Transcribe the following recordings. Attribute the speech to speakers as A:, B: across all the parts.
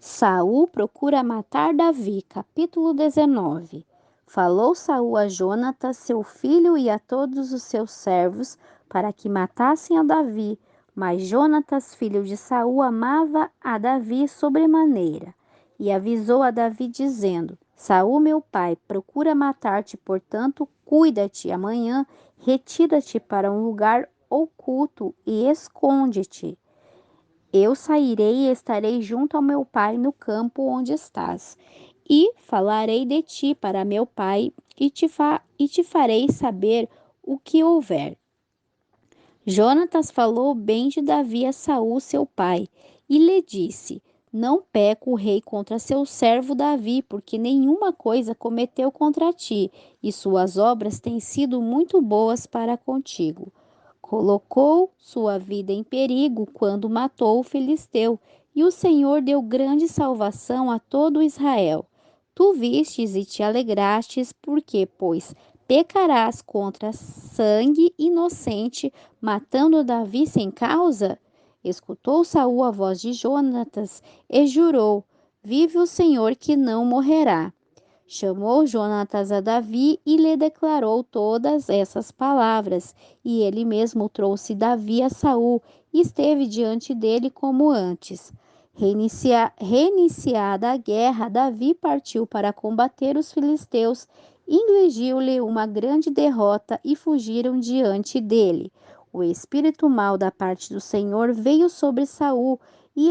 A: Saul procura matar Davi, capítulo 19. Falou Saul a Jonatas, seu filho, e a todos os seus servos, para que matassem a Davi. Mas Jonatas, filho de Saul, amava a Davi sobremaneira, e avisou a Davi, dizendo: Saul, meu pai, procura matar-te, portanto, cuida-te, amanhã retira-te para um lugar oculto e esconde-te. Eu sairei e estarei junto ao meu pai no campo onde estás, e falarei de ti para meu pai, e te farei saber o que houver. Jonatas falou bem de Davi a Saul, seu pai, e lhe disse: Não peca o rei contra seu servo Davi, porque nenhuma coisa cometeu contra ti, e suas obras têm sido muito boas para contigo. Colocou sua vida em perigo quando matou o filisteu, e o Senhor deu grande salvação a todo Israel. Tu vistes e te alegrastes, porque, pois, pecarás contra sangue inocente, matando Davi sem causa? Escutou Saul a voz de Jonatas e jurou: Vive o Senhor que não morrerá. Chamou Jonatas a Davi e lhe declarou todas essas palavras, e ele mesmo trouxe Davi a Saul e esteve diante dele como antes. Reiniciada a guerra, Davi partiu para combater os filisteus, infligiu-lhe uma grande derrota e fugiram diante dele. O espírito mau da parte do Senhor veio sobre Saul e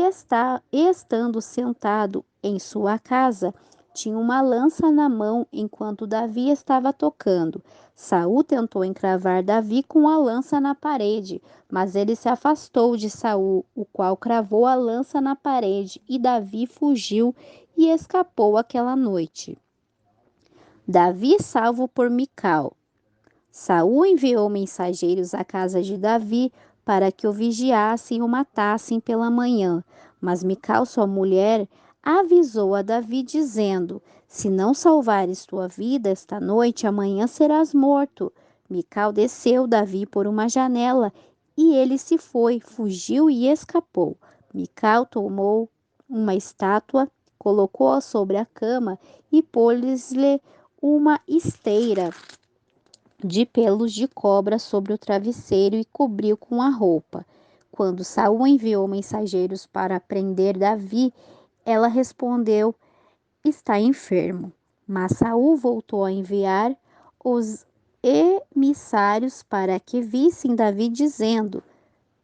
A: estando sentado em sua casa, tinha uma lança na mão enquanto Davi estava tocando. Saul tentou encravar Davi com a lança na parede, mas ele se afastou de Saul, o qual cravou a lança na parede, e Davi fugiu e escapou aquela noite. Davi salvo por Mical. Saul enviou mensageiros à casa de Davi para que o vigiassem e o matassem pela manhã, mas Mical, sua mulher, avisou a Davi dizendo: Se não salvares tua vida esta noite, amanhã serás morto. Mical desceu Davi por uma janela e ele se foi, fugiu e escapou. Mical tomou uma estátua, colocou-a sobre a cama e pôs-lhe uma esteira de pelos de cobra sobre o travesseiro e cobriu com a roupa. Quando Saul enviou mensageiros para prender Davi, ela respondeu: Está enfermo. Mas Saul voltou a enviar os emissários para que vissem Davi, dizendo: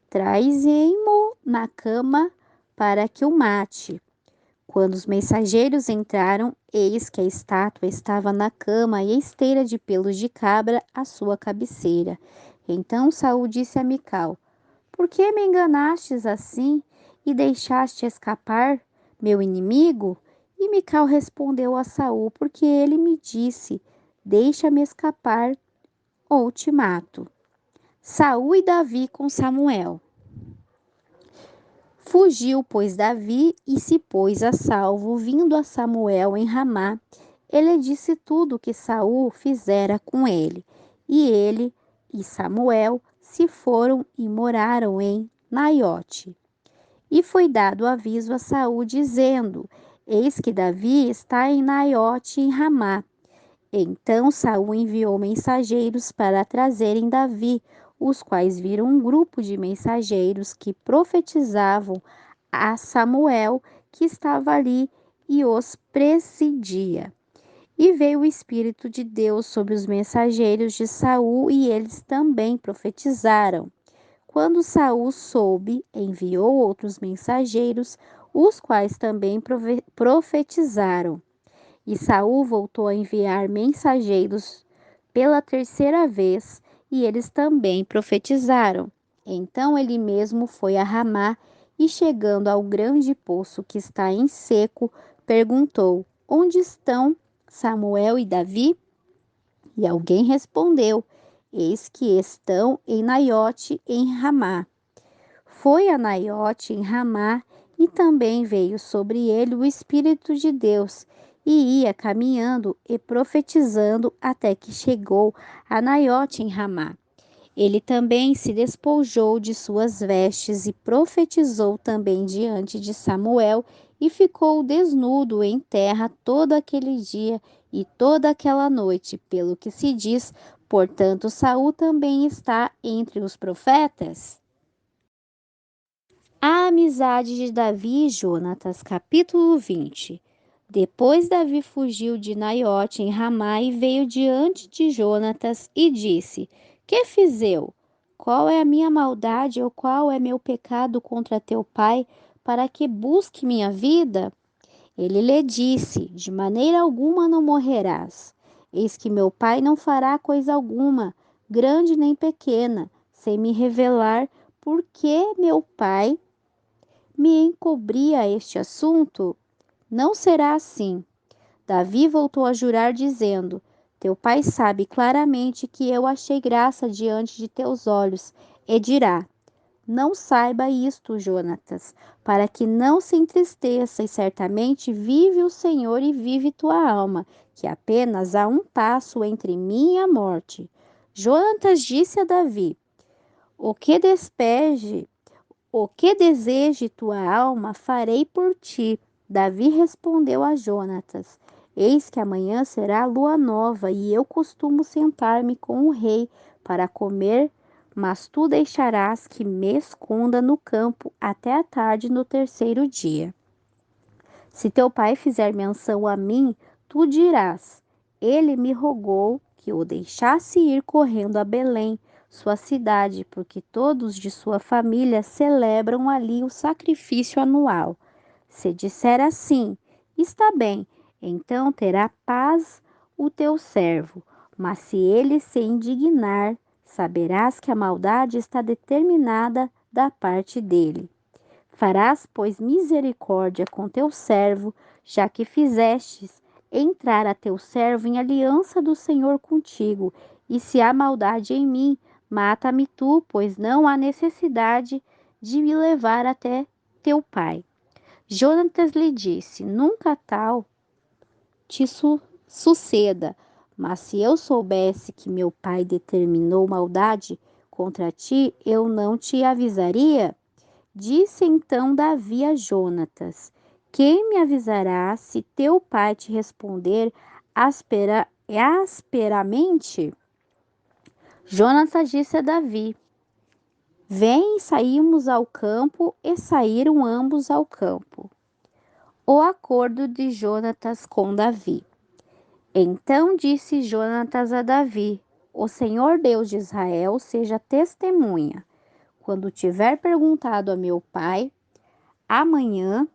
A: Trazei-mo na cama para que o mate. Quando os mensageiros entraram, eis que a estátua estava na cama e a esteira de pelos de cabra à sua cabeceira. Então Saul disse a Mical: Por que me enganastes assim e deixaste escapar meu inimigo? E Mical respondeu a Saul: Porque ele me disse: Deixa-me escapar ou te mato. Saul e Davi com Samuel. Fugiu, pois, Davi e se pôs a salvo, vindo a Samuel em Ramá. Ele disse tudo o que Saul fizera com ele. E ele e Samuel se foram e moraram em Naiote. E foi dado aviso a Saul, dizendo: Eis que Davi está em Naiote, em Ramá. Então Saul enviou mensageiros para trazerem Davi, os quais viram um grupo de mensageiros que profetizavam a Samuel, que estava ali e os presidia. E veio o Espírito de Deus sobre os mensageiros de Saul, e eles também profetizaram. Quando Saul soube, enviou outros mensageiros, os quais também profetizaram. E Saul voltou a enviar mensageiros pela terceira vez, e eles também profetizaram. Então ele mesmo foi a Ramá e, chegando ao grande poço que está em seco, perguntou: Onde estão Samuel e Davi? E alguém respondeu: Eis que estão em Naiote, em Ramá. Foi a Naiote, em Ramá, e também veio sobre ele o Espírito de Deus, e ia caminhando e profetizando até que chegou a Naiote, em Ramá. Ele também se despojou de suas vestes e profetizou também diante de Samuel e ficou desnudo em terra todo aquele dia e toda aquela noite, pelo que se diz, portanto, Saul também está entre os profetas. A amizade de Davi e Jonatas, capítulo 20. Depois Davi fugiu de Naiote em Ramá e veio diante de Jonatas e disse: Que fiz eu? Qual é a minha maldade ou qual é meu pecado contra teu pai, para que busque minha vida? Ele lhe disse: De maneira alguma não morrerás. Eis que meu pai não fará coisa alguma, grande nem pequena, sem me revelar por que meu pai me encobria este assunto? Não será assim. Davi voltou a jurar, dizendo: Teu pai sabe claramente que eu achei graça diante de teus olhos, e dirá: Não saiba isto, Jonatas, para que não se entristeça, e certamente vive o Senhor e vive tua alma, que apenas há um passo entre mim e a morte. Jonatas disse a Davi: O que despeje O que deseje tua alma, farei por ti. Davi respondeu a Jonatas: Eis que amanhã será lua nova, e eu costumo sentar-me com o rei para comer, mas tu deixarás que me esconda no campo até a tarde no terceiro dia. Se teu pai fizer menção a mim, tu dirás: Ele me rogou que o deixasse ir correndo a Belém, sua cidade, porque todos de sua família celebram ali o sacrifício anual. Se disser assim: Está bem, então terá paz o teu servo. Mas se ele se indignar, saberás que a maldade está determinada da parte dele. Farás, pois, misericórdia com teu servo, já que fizestes entrar a teu servo em aliança do Senhor contigo. E se há maldade em mim, mata-me tu, pois não há necessidade de me levar até teu pai. Jonatas lhe disse: Nunca tal te suceda, mas se eu soubesse que meu pai determinou maldade contra ti, eu não te avisaria? Disse então Davi a Jonatas: Quem me avisará se teu pai te responder asperamente? Jonatas disse a Davi: Vem, saímos ao campo, e saíram ambos ao campo. O acordo de Jonatas com Davi. Então disse Jonatas a Davi: O Senhor Deus de Israel seja testemunha. Quando tiver perguntado a meu pai, amanhã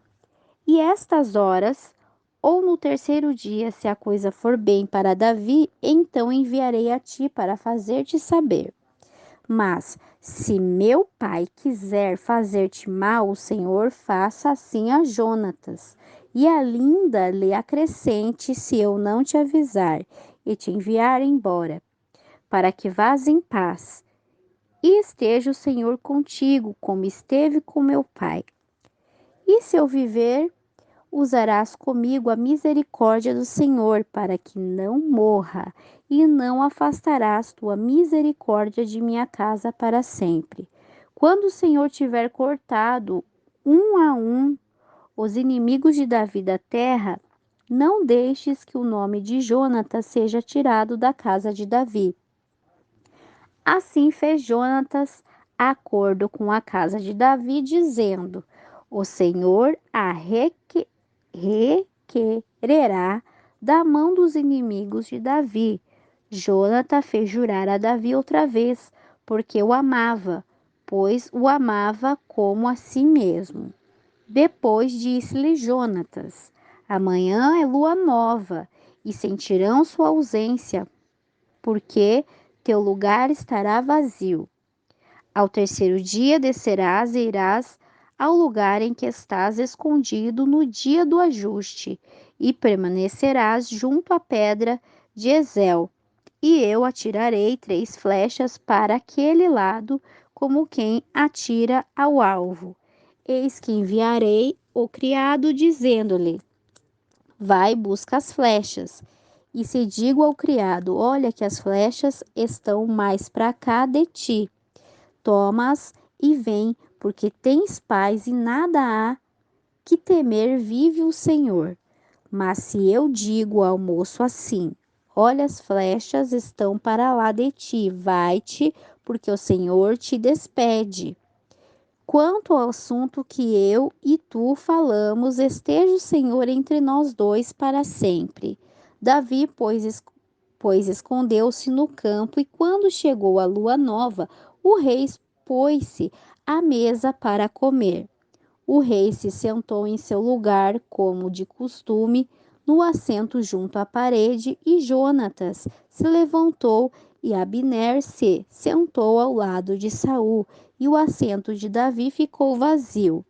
A: e estas horas, ou no terceiro dia, se a coisa for bem para Davi, então enviarei a ti para fazer-te saber. Mas, se meu pai quiser fazer-te mal, o Senhor faça assim a Jonatas, e ainda lhe acrescente se eu não te avisar e te enviar embora, para que vás em paz. E esteja o Senhor contigo, como esteve com meu pai. E se eu viver, usarás comigo a misericórdia do Senhor, para que não morra, e não afastarás tua misericórdia de minha casa para sempre. Quando o Senhor tiver cortado um a um os inimigos de Davi da terra, não deixes que o nome de Jonatas seja tirado da casa de Davi. Assim fez Jonatas acordo com a casa de Davi, dizendo: O Senhor a requererá da mão dos inimigos de Davi. Jonatas fez jurar a Davi outra vez, porque o amava, pois o amava como a si mesmo. Depois disse-lhe Jonatas: Amanhã é lua nova, e sentirão sua ausência, porque teu lugar estará vazio. Ao terceiro dia descerás e irás ao lugar em que estás escondido no dia do ajuste, e permanecerás junto à pedra de Ezel. E eu atirarei 3 flechas para aquele lado, como quem atira ao alvo. Eis que enviarei o criado, dizendo-lhe: Vai, busca as flechas. E se digo ao criado: olha que as flechas estão mais para cá de ti, toma-as e vem, porque tens paz e nada há que temer, vive o Senhor. Mas se eu digo ao moço assim: olha, as flechas estão para lá de ti, vai-te, porque o Senhor te despede. Quanto ao assunto que eu e tu falamos, esteja o Senhor entre nós dois para sempre. Davi, pois escondeu-se no campo, e quando chegou a lua nova, o rei pôs-se à mesa para comer. O rei se sentou em seu lugar, como de costume, no assento junto à parede, e Jonatas se levantou e Abner se sentou ao lado de Saul, e o assento de Davi ficou vazio.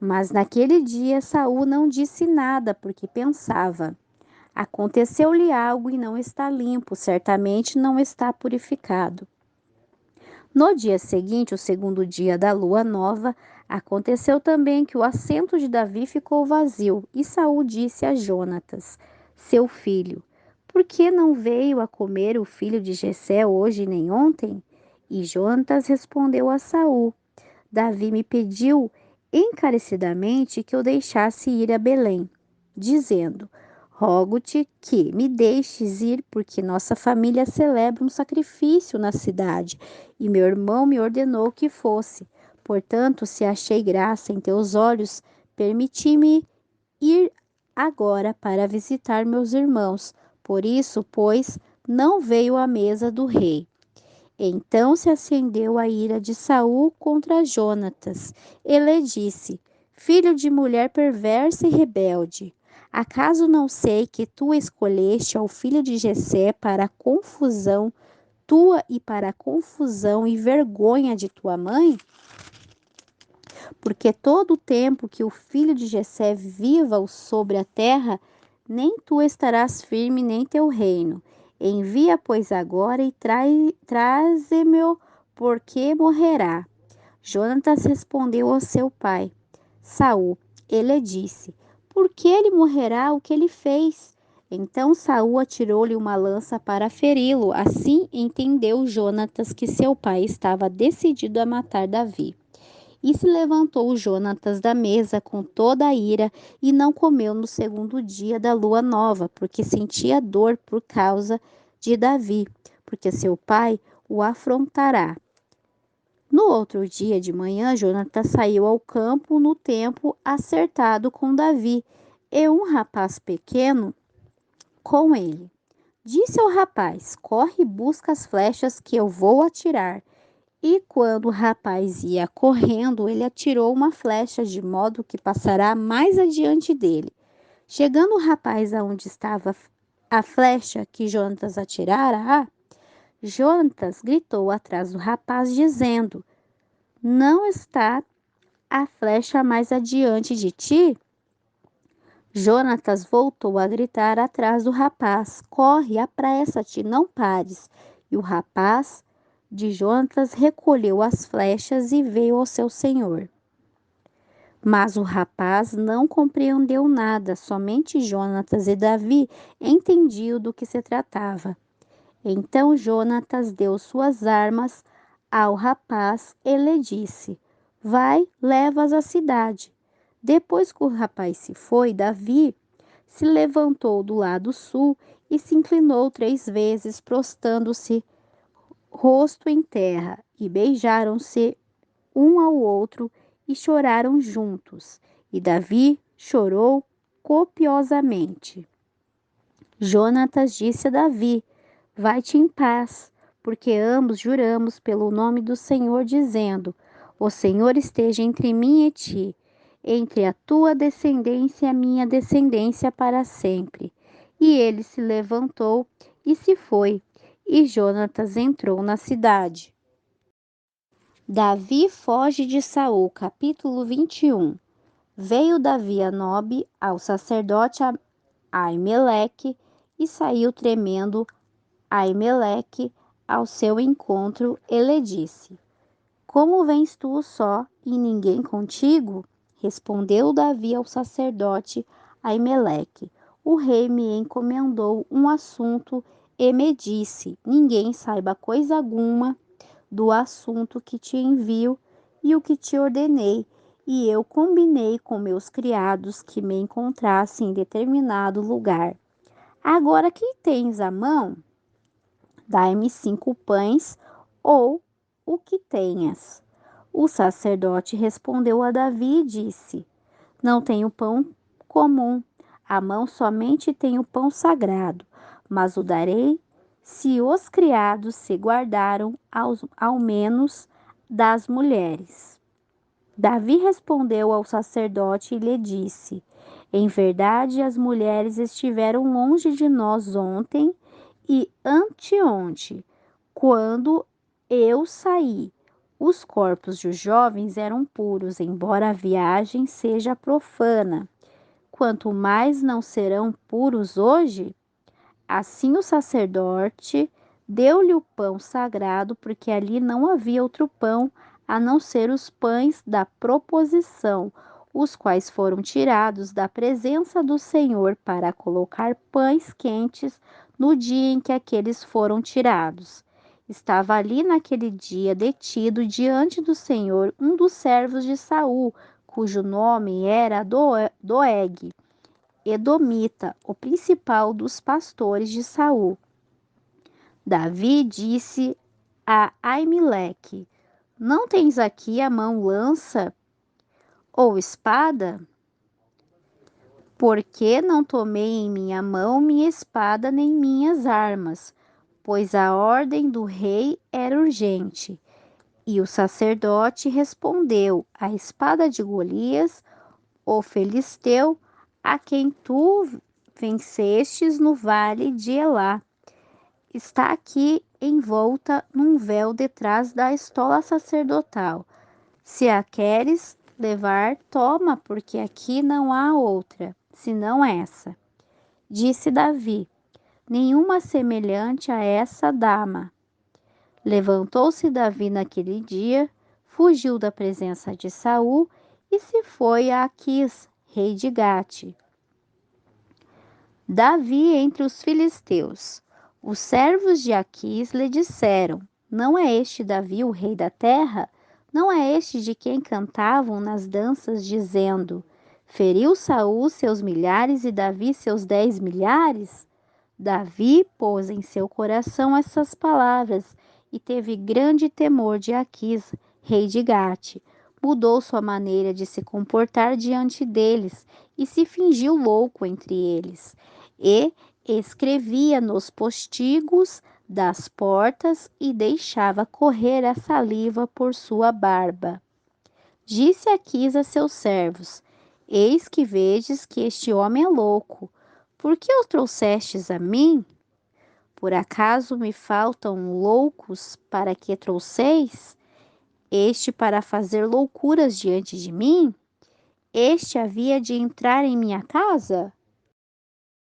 A: Mas naquele dia Saul não disse nada, porque pensava: aconteceu-lhe algo e não está limpo, certamente não está purificado. No dia seguinte, o segundo dia da lua nova, aconteceu também que o assento de Davi ficou vazio, e Saul disse a Jonatas, seu filho: por que não veio a comer o filho de Jessé hoje nem ontem? E Jonatas respondeu a Saul: Davi me pediu encarecidamente que eu deixasse ir a Belém, dizendo: rogo-te que me deixes ir, porque nossa família celebra um sacrifício na cidade, e meu irmão me ordenou que fosse. Portanto, se achei graça em teus olhos, permiti-me ir agora para visitar meus irmãos. Por isso, pois, não veio à mesa do rei. Então se acendeu a ira de Saul contra Jonatas. Ele disse: filho de mulher perversa e rebelde, acaso não sei que tu escolheste ao filho de Jessé para a confusão tua e para a confusão e vergonha de tua mãe? Porque todo o tempo que o filho de Jessé viva sobre a terra, nem tu estarás firme, nem teu reino. Envia, pois, agora e traze-me-o, porque morrerá. Jonatas respondeu ao seu pai, Saul. Ele disse: por que ele morrerá? O que ele fez? Então Saul atirou-lhe uma lança para feri-lo. Assim entendeu Jonatas que seu pai estava decidido a matar Davi. E se levantou Jonatas da mesa com toda a ira, e não comeu no segundo dia da lua nova, porque sentia dor por causa de Davi, porque seu pai o afrontará. No outro dia de manhã, Jonatas saiu ao campo no tempo acertado com Davi, e um rapaz pequeno com ele. Disse ao rapaz: corre e busca as flechas que eu vou atirar. E quando o rapaz ia correndo, ele atirou uma flecha, de modo que passará mais adiante dele. Chegando o rapaz aonde estava a flecha que Jonatas atirara, Jonatas gritou atrás do rapaz, dizendo: não está a flecha mais adiante de ti? Jonatas voltou a gritar atrás do rapaz: corre, apressa-te, não pares. E o rapaz de Jonatas recolheu as flechas e veio ao seu senhor. Mas o rapaz não compreendeu nada, somente Jonatas e Davi entendiam do que se tratava. Então Jonatas deu suas armas ao rapaz e lhe disse: vai, leva-as à cidade. Depois que o rapaz se foi, Davi se levantou do lado sul e se inclinou 3 vezes, prostrando-se rosto em terra, e beijaram-se um ao outro e choraram juntos. E Davi chorou copiosamente. Jonatas disse a Davi: vai-te em paz, porque ambos juramos pelo nome do Senhor, dizendo: o Senhor esteja entre mim e ti, entre a tua descendência e a minha descendência para sempre. E ele se levantou e se foi, e Jonatas entrou na cidade. Davi foge de Saul, capítulo 21. Veio Davi a Nobe, ao sacerdote Aimeleque, e saiu tremendo Aimeleque ao seu encontro e lhe disse: como vens tu só e ninguém contigo? Respondeu Davi ao sacerdote Aimeleque: o rei me encomendou um assunto e me disse: ninguém saiba coisa alguma do assunto que te envio e o que te ordenei. E eu combinei com meus criados que me encontrassem em determinado lugar. Agora que tens à mão, dai-me 5 pães ou o que tenhas. O sacerdote respondeu a Davi e disse: não tenho pão comum, à mão somente tenho pão sagrado, mas o darei se os criados se guardaram ao menos das mulheres. Davi respondeu ao sacerdote e lhe disse: em verdade, as mulheres estiveram longe de nós ontem e anteontem, quando eu saí. Os corpos dos jovens eram puros, embora a viagem seja profana. Quanto mais não serão puros hoje? Assim o sacerdote deu-lhe o pão sagrado, porque ali não havia outro pão a não ser os pães da proposição, os quais foram tirados da presença do Senhor para colocar pães quentes no dia em que aqueles foram tirados. Estava ali naquele dia detido diante do Senhor um dos servos de Saul, cujo nome era Doeg, edomita, o principal dos pastores de Saul. Davi disse a Aimeleque: não tens aqui a mão lança ou espada? Por que não tomei em minha mão minha espada nem minhas armas? Pois a ordem do rei era urgente. E o sacerdote respondeu: a espada de Golias, o filisteu, a quem tu vencestes no vale de Elá, está aqui envolta num véu detrás da estola sacerdotal. Se a queres levar, toma, porque aqui não há outra, senão essa. Disse Davi: nenhuma semelhante a essa dama. Levantou-se Davi naquele dia, fugiu da presença de Saul e se foi a Aquis, rei de Gate. Davi entre os filisteus. Os servos de Aquis lhe disseram: não é este Davi o rei da terra? Não é este de quem cantavam nas danças, dizendo: feriu Saul seus milhares e Davi seus 10 milhares? Davi pôs em seu coração essas palavras e teve grande temor de Aquis, rei de Gate. Mudou sua maneira de se comportar diante deles e se fingiu louco entre eles. E escrevia nos postigos das portas e deixava correr a saliva por sua barba. Disse Aquis a seus servos: eis que vedes que este homem é louco. Por que o trouxestes a mim? Por acaso me faltam loucos para que trouxeis? Este para fazer loucuras diante de mim? Este havia de entrar em minha casa?